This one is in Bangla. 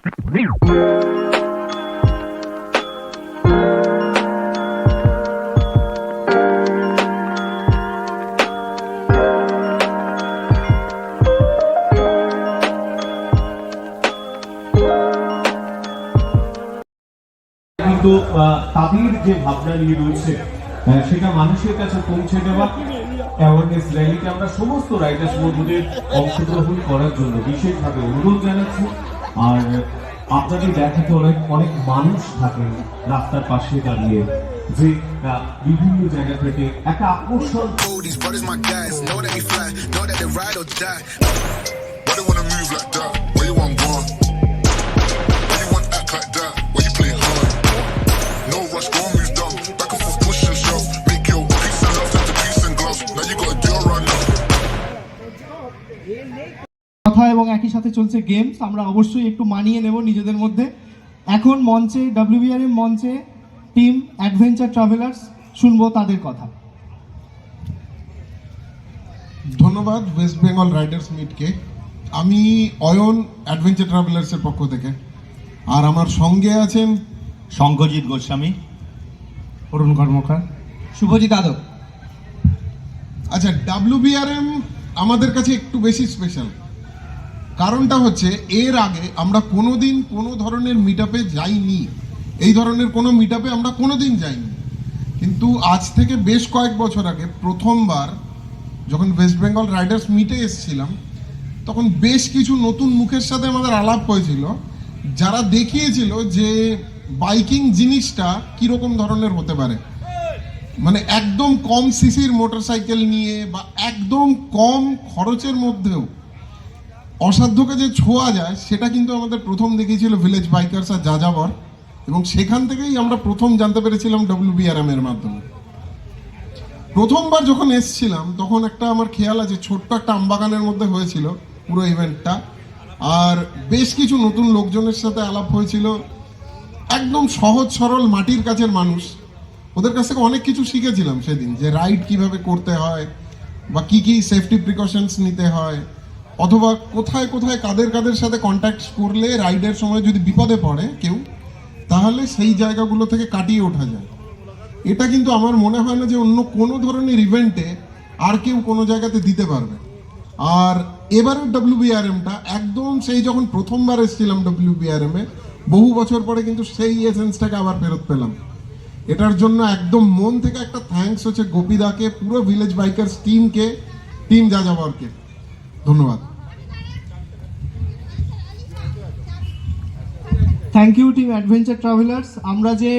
কিন্তু তাদের যে ভাবনা নিয়ে রয়েছে সেটা মানুষের কাছে পৌঁছে দেওয়া, অ্যাওয়ারনেস র্যালিতে আমরা সমস্ত রাইডার্স বন্ধুদের অংশগ্রহণ করার জন্য বিশেষভাবে অনুরোধ জানাচ্ছি। আর আপনাদের দেখাতে অনেক মানুষ থাকেন রাস্তার পাশে দাঁড়িয়ে, যে বিভিন্ন জায়গা থেকে একটা আকর্ষণ। কথা এবং একই সাথে চলছে গেমস, আমরা অবশ্যই একটু মানিয়ে নেব নিজেদের মধ্যে। এখন মঞ্চে WBRM মঞ্চে টিম অ্যাডভেঞ্চার ট্রাভেলার্স, শুনবো তাদের কথা। ধন্যবাদ ওয়েস্ট বেঙ্গল রাইডার্স মিটকে। আমি অয়ন, অ্যাডভেঞ্চার ট্রাভেলার্সের পক্ষ থেকে। আর আমার সঙ্গে আছেন শঙ্কজিৎ গোস্বামী, অরুণ কর্মকার, শুভজিৎ আদক। আচ্ছা, WBRM আমাদের কাছে একটু বেশি স্পেশাল। কারণটা হচ্ছে, এর আগে আমরা কোনোদিন কোনো ধরনের মিট আপে যাইনি, এই ধরনের কোনো মিট আপে আমরা কোনোদিন যাইনি। কিন্তু আজ থেকে বেশ কয়েক বছর আগে প্রথমবার যখন ওয়েস্ট বেঙ্গল রাইডার্স মিটে এসেছিলাম, তখন বেশ কিছু নতুন মুখের সাথে আমাদের আলাপ হয়েছিল, যারা দেখিয়েছিল যে বাইকিং জিনিসটা কীরকম ধরনের হতে পারে। মানে একদম কম সিসির মোটরসাইকেল নিয়ে বা একদম কম খরচের মধ্যেও অসাধ্যকে যে ছোঁয়া যায়, সেটা কিন্তু আমাদের প্রথম দেখিয়েছিল ভিলেজ বাইকার্স আর যাযাবর, এবং সেখান থেকেই আমরা প্রথম জানতে পেরেছিলাম WBRM এর মাধ্যমে। প্রথমবার যখন এসছিলাম তখন একটা আমার খেয়াল আছে, ছোট্ট একটা আমবাগানের মধ্যে হয়েছিল পুরো ইভেন্টটা, আর বেশ কিছু নতুন লোকজনের সাথে আলাপ হয়েছিল, একদম সহজ সরল মাটির কাছের মানুষ। ওদের কাছ থেকে অনেক কিছু শিখেছিলাম সেদিন, যে রাইড কিভাবে করতে হয় বা কি কি সেফটি প্রিকশনস নিতে হয়, অথবা কোথায় কোথায় কাদের কাদের সাথে কন্ট্যাক্ট করলে রাইডের সময় যদি বিপদে পড়ে কেউ, তাহলে সেই জায়গাগুলো থেকে কাটিয়ে ওঠা যায়। এটা কিন্তু আমার মনে হয় না যে অন্য কোনো ধরনের ইভেন্টে আর কেউ কোনো জায়গাতে দিতে পারবে। আর এবারের WBRMটা একদম সেই যখন প্রথমবার এসেছিলাম WBRM-এ, বহু বছর পরে কিন্তু সেই এসেন্সটাকে আবার ফেরত পেলাম। এটার জন্য একদম মন থেকে একটা থ্যাঙ্কস হচ্ছে গোপীদাকে, পুরো ভিলেজ বাইকার্স টিমকে, টিম যাযাবরকে ধন্যবাদ। Thank you team adventure travellers. আমরা যে